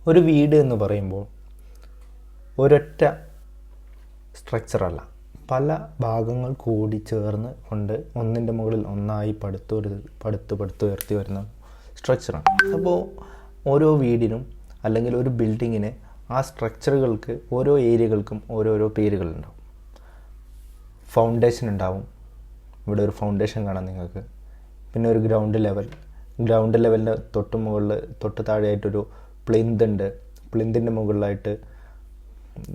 ഒരു വീട് എന്ന് പറയുമ്പോൾ ഒരൊറ്റ സ്ട്രക്ചറല്ല, പല ഭാഗങ്ങൾ കൂടി ചേർന്ന് കൊണ്ട് ഒന്നിൻ്റെ മുകളിൽ ഒന്നായി പടുത്തുയർത്തി വരുന്ന സ്ട്രക്ചറാണ്. അപ്പോൾ ഓരോ വീടിനും അല്ലെങ്കിൽ ഒരു ബിൽഡിങ്ങിന് ആ സ്ട്രക്ചറുകൾക്ക് ഓരോ ഏരിയകൾക്കും ഓരോരോ പേരുകളുണ്ടാവും. ഫൗണ്ടേഷൻ ഉണ്ടാവും, ഇവിടെ ഒരു ഫൗണ്ടേഷൻ കാണാം നിങ്ങൾക്ക്. പിന്നെ ഒരു ഗ്രൗണ്ട് ലെവലിൻ്റെ തൊട്ട് താഴെയായിട്ടൊരു പ്ലിന്ത് ഉണ്ട്. പ്ലിന്തിൻ്റെ മുകളിലായിട്ട്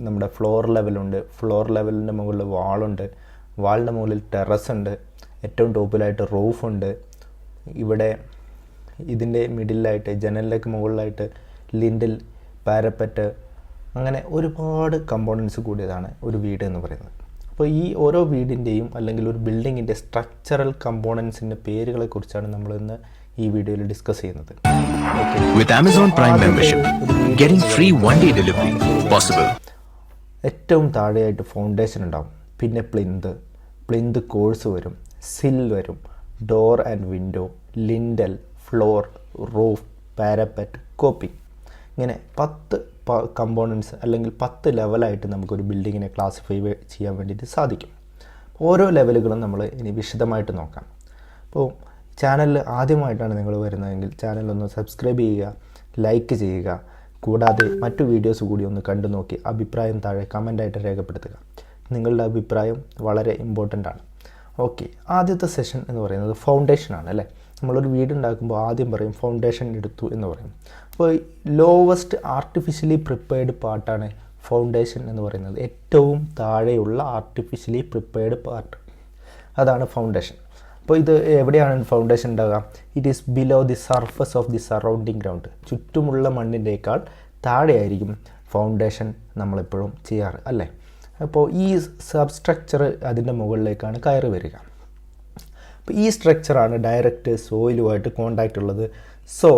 നമ്മുടെ ഫ്ലോർ ലെവലുണ്ട്. ഫ്ലോർ ലെവലിൻ്റെ മുകളിൽ വാളുണ്ട്. വാളിൻ്റെ മുകളിൽ ടെറസ് ഉണ്ട്. ഏറ്റവും ടോപ്പിലായിട്ട് റൂഫുണ്ട്. ഇവിടെ ഇതിൻ്റെ മിഡിലായിട്ട് ജനലിലേക്ക് മുകളിലായിട്ട് ലിൻഡിൽ, പാരപ്പറ്റ്, അങ്ങനെ ഒരുപാട് കമ്പോണൻസ് കൂടിയതാണ് ഒരു വീട് എന്ന് പറയുന്നത്. അപ്പോൾ ഈ ഓരോ വീടിൻ്റെയും അല്ലെങ്കിൽ ഒരു ബിൽഡിങ്ങിൻ്റെ സ്ട്രക്ചറൽ കമ്പോണൻസിൻ്റെ പേരുകളെക്കുറിച്ചാണ് നമ്മൾ ഇന്ന് ഈ വീഡിയോയിൽ ഡിസ്കസ് ചെയ്യുന്നത്. With Amazon Prime membership, getting free one-day delivery possible. ഏറ്റവും താഴെയായിട്ട് ഫൗണ്ടേഷൻ ഉണ്ടാവും. പിന്നെ പ്ലിന്ത് കോഴ്സ് വരും, സിൽ വരും, door and window, lintel, floor, roof, parapet, coping. ഇങ്ങനെ 10 കമ്പോണൻസ് അല്ലെങ്കിൽ 10 ലെവലായിട്ട് നമുക്കൊരു ബിൽഡിങ്ങിനെ ക്ലാസിഫൈ ചെയ്യാൻ വേണ്ടിയിട്ട് സാധിക്കും. ഓരോ ലെവലുകളും നമ്മൾ ഇനി വിശദമായിട്ട് നോക്കാം. അപ്പോൾ ചാനലിൽ ആദ്യമായിട്ടാണ് നിങ്ങൾ വരുന്നതെങ്കിൽ ചാനലൊന്ന് സബ്സ്ക്രൈബ് ചെയ്യുക, ലൈക്ക് ചെയ്യുക. കൂടാതെ മറ്റു വീഡിയോസ് കൂടി ഒന്ന് കണ്ടു നോക്കി അഭിപ്രായം താഴെ കമൻ്റായിട്ട് രേഖപ്പെടുത്തുക. നിങ്ങളുടെ അഭിപ്രായം വളരെ ഇമ്പോർട്ടൻ്റ് ആണ്. ഓക്കെ, ആദ്യത്തെ സെഷൻ എന്ന് പറയുന്നത് ഫൗണ്ടേഷനാണ് അല്ലേ. നമ്മളൊരു വീടുണ്ടാക്കുമ്പോൾ ആദ്യം പറയും ഫൗണ്ടേഷൻ എടുത്തു എന്ന് പറയും. അപ്പോൾ ലോവസ്റ്റ് ആർട്ടിഫിഷ്യലി പ്രിപ്പയർഡ് പാർട്ടാണ് ഫൗണ്ടേഷൻ എന്ന് പറയുന്നത്. ഏറ്റവും താഴെയുള്ള ആർട്ടിഫിഷ്യലി പ്രിപ്പയർഡ് പാർട്ട്, അതാണ് ഫൗണ്ടേഷൻ. അപ്പോൾ ഇത് എവിടെയാണ് ഫൗണ്ടേഷൻ ഉണ്ടാകുക? It is below the surface of the surrounding ground. ചുറ്റുമുള്ള മണ്ണിൻ്റെക്കാൾ താഴെയായിരിക്കും ഫൗണ്ടേഷൻ നമ്മളെപ്പോഴും ചെയ്യാറ് അല്ലേ. അപ്പോൾ ഈ സബ്സ്ട്രക്ചർ അതിൻ്റെ മുകളിലേക്കാണ് കയറി വരിക. അപ്പോൾ ഈ സ്ട്രക്ചറാണ് ഡയറക്റ്റ് സോയിലുമായിട്ട് കോണ്ടാക്റ്റ് ഉള്ളത്. So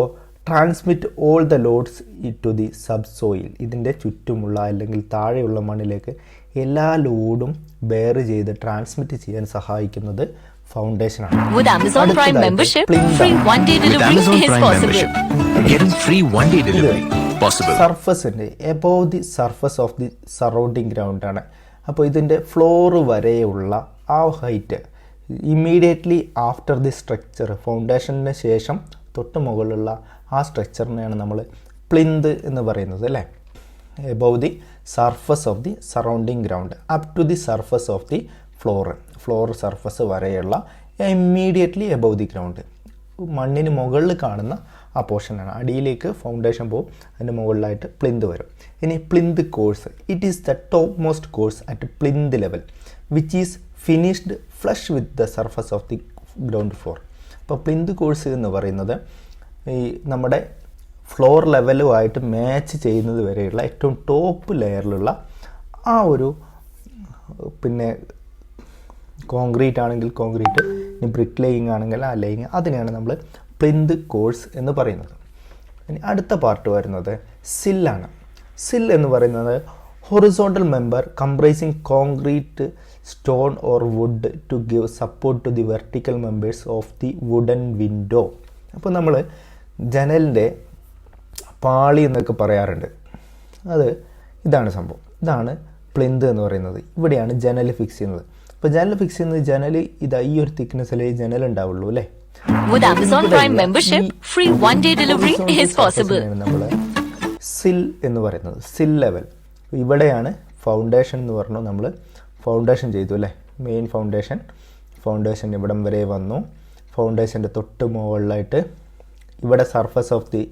transmit all the loads to the subsoil. ഇതിൻ്റെ ചുറ്റുമുള്ള അല്ലെങ്കിൽ താഴെയുള്ള മണ്ണിലേക്ക് എല്ലാ ലോഡും ബെയർ ചെയ്ത് ട്രാൻസ്മിറ്റ് ചെയ്യാൻ സഹായിക്കുന്നത് ഫൗണ്ടേഷനാണ്. With Amazon Prime membership, free one-day delivery is possible. Getting free one-day delivery possible. സർഫസിൻ്റെ above the surface of the surrounding ground ആണ്. അപ്പോൾ ഇതിൻ്റെ ഫ്ലോർ വരെയുള്ള ആ height immediately after the structure, ഫൗണ്ടേഷന് ശേഷം തൊട്ട് മുകളിലുള്ള ആ സ്ട്രക്ചറിനെയാണ് നമ്മൾ പ്ലിന്ത് എന്ന് പറയുന്നത് അല്ലേ. Above the surface of the surrounding ground up to the surface of the floor surface വരെയുള്ള ഇമ്മീഡിയറ്റ്ലി എബോവ് ദി ഗ്രൗണ്ട്, മണ്ണിന് മുകളിൽ കാണുന്ന ആ പോർഷനാണ്. അടിയിലേക്ക് ഫൗണ്ടേഷൻ പോകും, അതിൻ്റെ മുകളിലായിട്ട് പ്ലിന്ത് വരും. ഇനി plinth course, it is the topmost course at plinth level which is finished flush with the surface of the ground floor. അപ്പോൾ പ്ലിന്ത് കോഴ്സ് എന്ന് പറയുന്നത് ഈ നമ്മുടെ ഫ്ലോർ ലെവലുമായിട്ട് മാച്ച് ചെയ്യുന്നത് വരെയുള്ള ഏറ്റവും ടോപ്പ് ലെയറിലുള്ള ആ ഒരു, പിന്നെ കോൺക്രീറ്റ് ആണെങ്കിൽ കോൺക്രീറ്റ്, ഇനി ബ്രിക്ക് ലേയിങ് ആണെങ്കിൽ ആ ലേയിങ്, അതിനെയാണ് നമ്മൾ പ്ലിന്ത് കോഴ്സ് എന്ന് പറയുന്നത്. ഇനി അടുത്ത പാർട്ട് വരുന്നത് സില്ലാണ്. സിൽ എന്ന് പറയുന്നത് horizontal member comprising concrete, stone or wood to give support to the vertical members of the wooden window. അപ്പോൾ നമ്മൾ ജനലിൻ്റെ പാളി എന്നൊക്കെ പറയാറുണ്ട്. ഇതാണ് സംഭവം, ഇതാണ് പ്ലിന്ത് എന്ന് പറയുന്നത്. ഇവിടെയാണ് ജനൽ ഫിക്സ് ചെയ്യുന്നത്. അപ്പോൾ ജനൽ ഫിക്സ് ചെയ്യുന്നത് ജനൽ ഈ ഒരു തിക്നെസ്സിലേ ജനൽ ഉണ്ടാവുള്ളൂ അല്ലേ. With Amazon Prime membership, free one-day delivery is possible. നമ്മൾ സിൽ എന്ന് പറയുന്നത് സിൽ ലെവൽ. ഇവിടെയാണ് ഫൗണ്ടേഷൻ എന്ന് പറഞ്ഞു. നമ്മൾ ഫൗണ്ടേഷൻ ചെയ്തു അല്ലേ, മെയിൻ ഫൗണ്ടേഷൻ ഇവിടം വരെ വന്നു. ഫൗണ്ടേഷൻ്റെ തൊട്ട് മുകളിലായിട്ട് ഇവിടെ സർഫസ് ഓഫ് ദി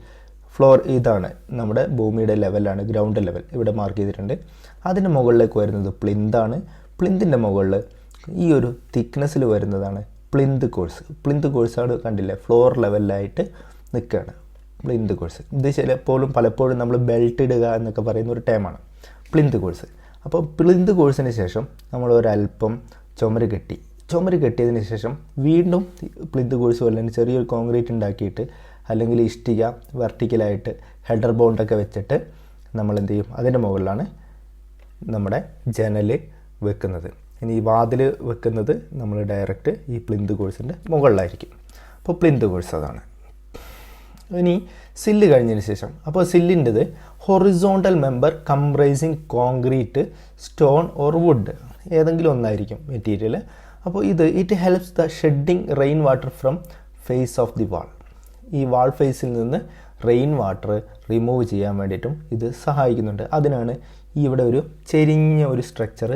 ഫ്ലോർ, ഇതാണ് നമ്മുടെ ഭൂമിയുടെ ലെവലാണ്, ഗ്രൗണ്ട് ലെവൽ ഇവിടെ മാർക്ക് ചെയ്തിട്ടുണ്ട്. അതിൻ്റെ മുകളിലേക്ക് വരുന്നത് പ്ലിന്താണ്. പ്ലിന്തിൻ്റെ മുകളിൽ ഈ ഒരു തിക്നെസ്സിൽ വരുന്നതാണ് പ്ലിന്ത് കോഴ്സ്. പ്ലിന്ത് കോഴ്സാണ് കണ്ടില്ലേ, ഫ്ലോർ ലെവലിലായിട്ട് നിൽക്കുകയാണ് പ്ലിന്ത് കോഴ്സ്. ഇത് പലപ്പോഴും നമ്മൾ ബെൽറ്റ് ഇടുക എന്നൊക്കെ പറയുന്ന ഒരു ടൈമാണ് പ്ലിന്ത് കോഴ്സ്. അപ്പോൾ പ്ലിന്ത് കോഴ്സിന് ശേഷം നമ്മൾ ഒരല്പം ചുമര് കെട്ടിയതിന് ശേഷം വീണ്ടും പ്ലിന്ത് കോഴ്സ് അല്ലെങ്കിൽ ചെറിയൊരു കോൺക്രീറ്റ് ഉണ്ടാക്കിയിട്ട് അല്ലെങ്കിൽ ഇഷ്ടിക വെർട്ടിക്കലായിട്ട് ഹെഡർ ബോണ്ടൊക്കെ വെച്ചിട്ട് നമ്മൾ എന്ത് ചെയ്യും, അതിൻ്റെ മുകളിലാണ് നമ്മുടെ ജനൽ വെക്കുന്നത്. ഇനി ഈ വാതിൽ വെക്കുന്നത് നമ്മൾ ഡയറക്റ്റ് ഈ പ്ലിന്ത് കോഴ്സിൻ്റെ മുകളിലായിരിക്കും. അപ്പോൾ പ്ലിന്ത് കോഴ്സ് അതാണ്. ഇനി സില്ല് കഴിഞ്ഞതിന് ശേഷം, അപ്പോൾ സില്ലിൻ്റെത് horizontal member comprising concrete, stone or wood, ഏതെങ്കിലും ഒന്നായിരിക്കും മെറ്റീരിയൽ. അപ്പോൾ it helps the shedding rain water from face of the wall. ഈ വാൾ ഫേസിൽ നിന്ന് റെയിൻ വാട്ടർ റിമൂവ് ചെയ്യാൻ വേണ്ടിയിട്ടും ഇത് സഹായിക്കുന്നുണ്ട്. അതിനാണ് ഇവിടെ ഒരു ചെരിഞ്ഞ ഒരു സ്ട്രക്ചർ,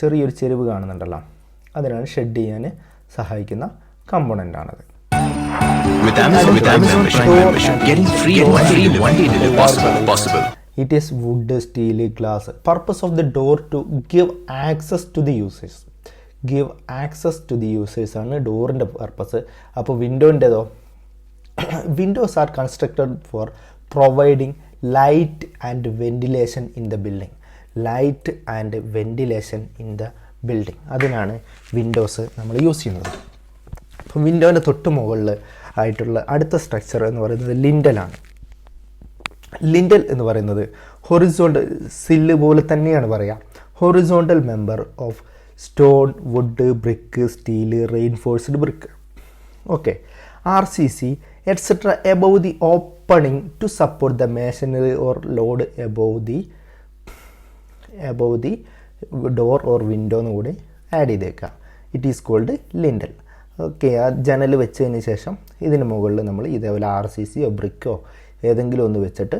ചെറിയൊരു ചെരിവ് കാണുന്നുണ്ടല്ലോ, അതിനാണ് ഷെഡ് ചെയ്യാൻ സഹായിക്കുന്ന കമ്പോണൻ്റ് ആണത്. With Amazon Prime membership, getting free one day delivery possible. It is wood, steel, glass. Purpose of the door to give access to the users. Give access to the users ആണ് ഡോറിൻ്റെ purpose. അപ്പോൾ വിൻഡോൻ്റെതോ, windows are constructed for providing light and ventilation in the building. Light and ventilation in the building. അതിനാണ് Windows നമ്മൾ use ചെയ്യുന്നത്. അപ്പോൾ വിൻഡോൻ്റെ തൊട്ട് മുകളിൽ ആയിട്ടുള്ള അടുത്ത സ്ട്രക്ചർ എന്ന് പറയുന്നത് ലിൻഡലാണ്. ലിൻഡൽ എന്ന് പറയുന്നത് ഹൊറിസോണ്ടൽ, സില്ല് പോലെ തന്നെയാണ് പറയുക, horizontal member of stone, wood, brick, steel, reinforced brick, okay, RCC etc. above the opening to support the masonry or load above the door or window എന്ന് കൂടി ആഡ് ചെയ്തേക്കാം. It is called lintel. Okay, ആ ജനൽ വെച്ചതിന് ശേഷം ഇതിന് മുകളിൽ നമ്മൾ ഇതേപോലെ RCC ബ്രിക്കോ ഏതെങ്കിലും ഒന്ന് വെച്ചിട്ട്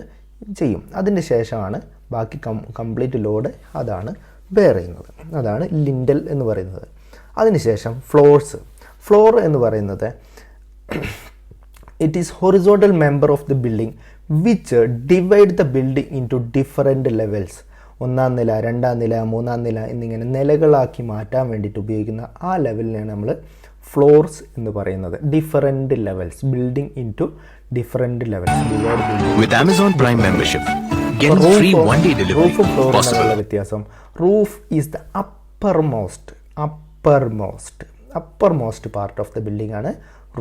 ചെയ്യും. അതിന് ശേഷമാണ് ബാക്കി കംപ്ലീറ്റ് ലോഡ് അതാണ് ബെയർ ചെയ്യുന്നത്. അതാണ് ലിൻഡൽ എന്ന് പറയുന്നത്. അതിനുശേഷം ഫ്ലോർ എന്ന് പറയുന്നത് it is horizontal member of the building which divide the building into different levels. 1-ാം നില, 2-ാം നില, 3-ാം നില എന്നിങ്ങനെ നിലകളാക്കി മാറ്റാൻ വേണ്ടിയിട്ട് ഉപയോഗിക്കുന്ന ആ ലെവലിനെയാണ് നമ്മൾ ഫ്ലോർസ് എന്ന് പറയുന്നത്. Different levels, building into different levels. With Amazon Prime membership, getting free one day delivery possible. വ്യത്യാസം, roof is the uppermost part of the building ആണ്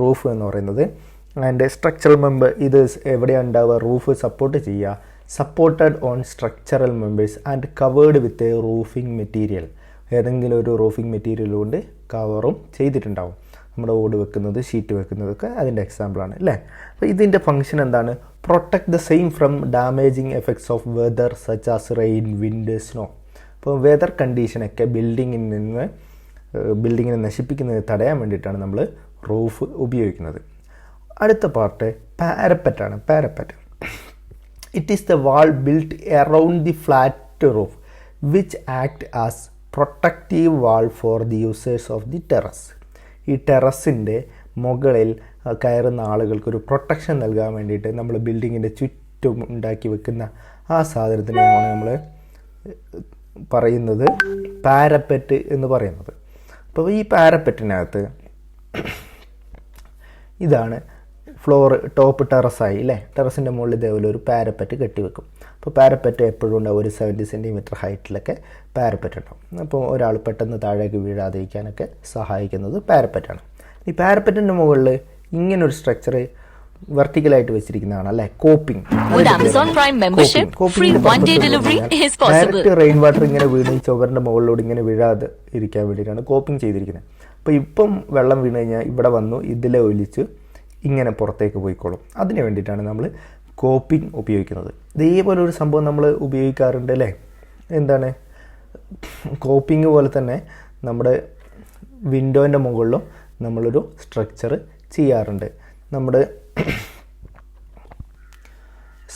റൂഫ് എന്ന് പറയുന്നത്. ആൻഡ് സ്ട്രക്ചറൽ മെമ്പർ, ഇത് എവിടെയാണ് ഉണ്ടാവുക, റൂഫ് സപ്പോർട്ട് ചെയ്യുക, supported on structural members and covered with a roofing material, ഏതെങ്കിലും ഒരു റൂഫിംഗ് മെറ്റീരിയൽ കൊണ്ട് കവറും ചെയ്തിട്ടുണ്ടാവും. നമ്മുടെ ഓട് വെക്കുന്നത്, ഷീറ്റ് വെക്കുന്നതൊക്കെ അതിൻ്റെ എക്സാമ്പിളാണ് അല്ലേ. അപ്പോൾ ഇതിൻ്റെ ഫംഗ്ഷൻ എന്താണ്? Protect the same from damaging effects of weather such as rain, wind, snow. അപ്പോൾ വെതർ കണ്ടീഷനൊക്കെ ബിൽഡിങ്ങിനെ നശിപ്പിക്കുന്നത് തടയാൻ വേണ്ടിയിട്ടാണ് നമ്മൾ റൂഫ് ഉപയോഗിക്കുന്നത്. അടുത്ത പാർട്ട് പാരപ്പറ്റാണ്. Parapet, it is the wall built around the flat roof which act as protective wall for the users of the terrace. ഈ ടെറസിൻ്റെ മുകളിൽ കയറുന്ന ആളുകൾക്കൊരു പ്രൊട്ടക്ഷൻ നൽകാൻ വേണ്ടിയിട്ട് നമ്മൾ ബിൽഡിങ്ങിൻ്റെ ചുറ്റും ഉണ്ടാക്കി വെക്കുന്ന ആ സാധനത്തിനെയാണ് നമ്മൾ പറയുന്നത് പാരപ്പറ്റ് എന്ന് പറയുന്നത്. അപ്പോൾ ഈ പാരപ്പറ്റിനകത്ത് ഇതാണ് ഫ്ലോർ, ടോപ്പ് ടെറസായി അല്ലേ, ടെറസിൻ്റെ മുകളിൽ ഇതേപോലെ ഒരു പാരപ്പറ്റ് കെട്ടിവെക്കും. അപ്പോൾ പാരപ്പറ്റ് എപ്പോഴും ഉണ്ടാവും, ഒരു 70 സെൻറ്റിമീറ്റർ ഹൈറ്റിലൊക്കെ പാരപ്പറ്റ് ഉണ്ടാവും. അപ്പോൾ ഒരാൾ പെട്ടെന്ന് താഴേക്ക് വീഴാതിരിക്കാനൊക്കെ സഹായിക്കുന്നത് പാരപ്പറ്റാണ്. ഈ പാരപ്പറ്റിൻ്റെ മുകളിൽ ഇങ്ങനൊരു സ്ട്രക്ചർ വെർട്ടിക്കലായിട്ട് വെച്ചിരിക്കുന്നതാണ് അല്ലേ, കോപ്പിംഗ്. ഡയറക്റ്റ് റെയിൻ വാട്ടർ ഇങ്ങനെ വീണ് ചുവരിൻ്റെ മുകളിലൂടെ ഇങ്ങനെ വീഴാതെ ഇരിക്കാൻ വേണ്ടിയിട്ടാണ് കോപ്പിംഗ് ചെയ്തിരിക്കുന്നത്. അപ്പോൾ ഇപ്പം വെള്ളം വീണ് കഴിഞ്ഞാൽ ഇവിടെ വന്നു ഇതിലെ ഒലിച്ച് ഇങ്ങനെ പുറത്തേക്ക് പോയിക്കോളും. അതിന് വേണ്ടിയിട്ടാണ് നമ്മൾ കോപ്പിംഗ് ഉപയോഗിക്കുന്നത്. ഇതേപോലെ ഒരു സംഭവം നമ്മൾ ഉപയോഗിക്കാറുണ്ട് അല്ലേ, എന്താണ്, കോപ്പിംഗ് പോലെ തന്നെ നമ്മുടെ വിൻഡോൻ്റെ മുകളിലും നമ്മളൊരു സ്ട്രക്ചർ ചെയ്യാറുണ്ട്. നമ്മുടെ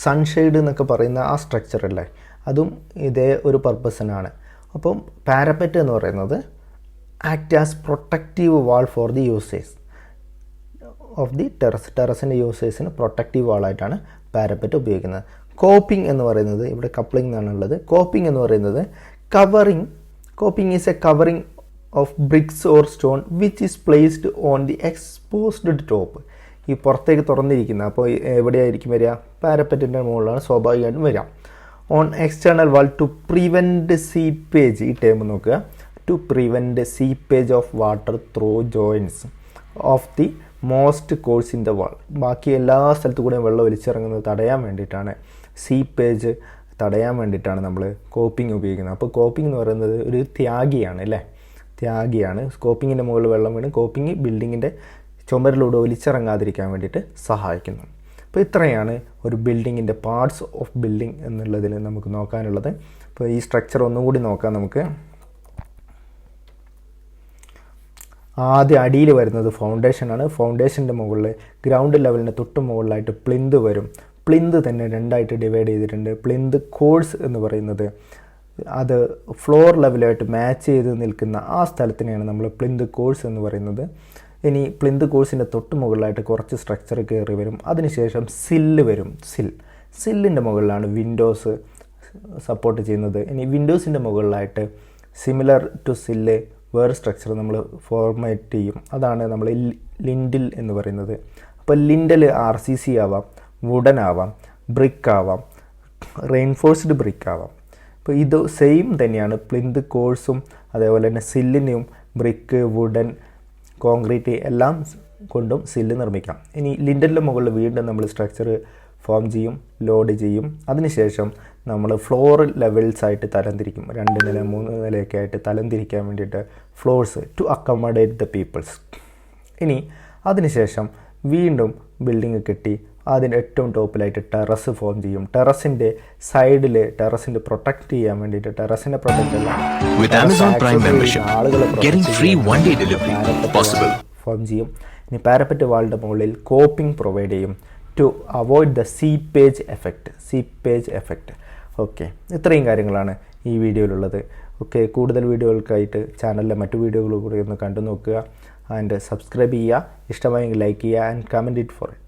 സൺഷെയ്ഡ് എന്നൊക്കെ പറയുന്ന ആ സ്ട്രക്ചർ അല്ലേ, അതും ഇതേ ഒരു പർപ്പസിനാണ്. അപ്പം പാരപ്പറ്റ് എന്ന് പറയുന്നത് act as protective wall for the users of the ടെറസിൻ്റെ യൂസേഴ്സിന് പ്രൊട്ടക്റ്റീവ് വാളായിട്ടാണ് പാരപ്പറ്റ് ഉപയോഗിക്കുന്നത്. കോപ്പിംഗ് എന്ന് പറയുന്നത്, ഇവിടെ കപ്ലിംഗ് എന്നാണുള്ളത്. കോപ്പിംഗ് എന്ന് പറയുന്നത് coping is a covering of bricks or stone which is placed on the exposed top. ഈ പുറത്തേക്ക് തുറന്നിരിക്കുന്ന, അപ്പോൾ എവിടെയായിരിക്കും വരിക, പാരപ്പറ്റിൻ്റെ മുകളിലാണ് സ്വാഭാവികമായിട്ടും വരിക. On external wall to prevent seepage, ഈ ടേം നോക്കുക, to prevent seepage of water through joints of the most course in the wall. ബാക്കി എല്ലാ സ്ഥലത്തു കൂടെയും വെള്ളം ഒലിച്ചിറങ്ങുന്നത് തടയാൻ വേണ്ടിയിട്ടാണ്, സീപ്പേജ് തടയാൻ വേണ്ടിയിട്ടാണ് നമ്മൾ കോപ്പിംഗ് ഉപയോഗിക്കുന്നത്. അപ്പോൾ കോപ്പിംഗ് എന്ന് പറയുന്നത് ഒരു ത്യാഗിയാണ് അല്ലേ, ത്യാഗിയാണ്. കോപ്പിങ്ങിൻ്റെ മുകളിൽ വെള്ളം വീണ് കോപ്പിംഗ് ബിൽഡിങ്ങിൻ്റെ ചുമരിലൂടെ ഒലിച്ചിറങ്ങാതിരിക്കാൻ വേണ്ടിയിട്ട് സഹായിക്കുന്നു. അപ്പോൾ ഇത്രയാണ് ഒരു ബിൽഡിങ്ങിൻ്റെ പാർട്സ് ഓഫ് ബിൽഡിംഗ് എന്നുള്ളതിൽ നമുക്ക് നോക്കാനുള്ളത്. അപ്പോൾ ഈ സ്ട്രക്ചർ ഒന്നുകൂടി നോക്കാം നമുക്ക്. ആദ്യം അടിയിൽ വരുന്നത് ഫൗണ്ടേഷനാണ്. ഫൗണ്ടേഷൻ്റെ മുകളിൽ ഗ്രൗണ്ട് ലെവലിന് തൊട്ട് മുകളിലായിട്ട് പ്ലിന്ത് വരും. പ്ലിന്ത് തന്നെ രണ്ടായിട്ട് ഡിവൈഡ് ചെയ്തിട്ടുണ്ട്. പ്ലിന്ത് കോഴ്സ് എന്ന് പറയുന്നത് അത് ഫ്ലോർ ലെവലായിട്ട് മാച്ച് ചെയ്ത് നിൽക്കുന്ന ആ സ്ഥലത്തിനെയാണ് നമ്മൾ പ്ലിന്ത് കോഴ്സ് എന്ന് പറയുന്നത്. ഇനി പ്ലിന്ത് കോഴ്സിൻ്റെ തൊട്ട് മുകളിലായിട്ട് കുറച്ച് സ്ട്രക്ചർ കയറി വരും. അതിനുശേഷം സില്ല് വരും. സില്ലിൻ്റെ മുകളിലാണ് വിൻഡോസ് സപ്പോർട്ട് ചെയ്യുന്നത്. ഇനി വിൻഡോസിൻ്റെ മുകളിലായിട്ട് സിമിലർ ടു സില്ല് വേറെ സ്ട്രക്ചർ നമ്മൾ ഫോർമാറ്റ് ചെയ്യും. അതാണ് നമ്മൾ ലിൻഡിൽ എന്ന് പറയുന്നത്. അപ്പോൾ ലിൻഡൽ RCC ആവാം, വുഡൻ ആവാം, ബ്രിക്ക് ആവാം, റെയിൻഫോഴ്സ്ഡ് ബ്രിക്ക് ആവാം. അപ്പോൾ ഇത് സെയിം തന്നെയാണ് പ്ലിന്ത് കോഴ്സും അതേപോലെ തന്നെ സില്ലിനെയും ബ്രിക്ക്, വുഡൻ, കോൺക്രീറ്റ് എല്ലാം കൊണ്ടും സില്ല് നിർമ്മിക്കാം. ഇനി ലിൻഡലിൻ്റെ മുകളിൽ വീണ്ടും നമ്മൾ സ്ട്രക്ചർ ഫോം ചെയ്യും, ലോഡ് ചെയ്യും. അതിനുശേഷം നമ്മൾ ഫ്ലോർ ലെവൽസ് ആയിട്ട് തരംതിരിക്കും. 2 നില 3 നിലയൊക്കെ ആയിട്ട് തരംതിരിക്കാൻ വേണ്ടിയിട്ട് floors to accommodate the peoples. ഇനി അതിനുശേഷം വീണ്ടും ബിൽഡിങ് കെട്ടി അതിൻ്റെ ഏറ്റവും ടോപ്പിലായിട്ട് ടെറസ് ഫോം ചെയ്യും. ടെറസിൻ്റെ സൈഡിൽ ടെറസിൻ്റെ പ്രൊട്ടക്റ്റ് ചെയ്യാൻ വേണ്ടിയിട്ട് ടെറസിനെ പ്രൊട്ടക്റ്റ് ഫോം ചെയ്യും. ഇനി പാരപ്പറ്റ് വാളിൻ്റെ മുകളിൽ കോപ്പിംഗ് പ്രൊവൈഡ് ചെയ്യും to avoid the seepage effect. Okay, ഇത്രയും കാര്യങ്ങളാണ് ഈ വീഡിയോയിലുള്ളത്. ഓക്കെ, കൂടുതൽ വീഡിയോകൾക്കായിട്ട് ചാനലിലെ മറ്റു വീഡിയോകൾ കൂടി ഒന്ന് കണ്ടു നോക്കുക. ആൻഡ് സബ്സ്ക്രൈബ് ചെയ്യുക. ഇഷ്ടമായെങ്കിൽ ലൈക്ക് ചെയ്യുക and comment it for it.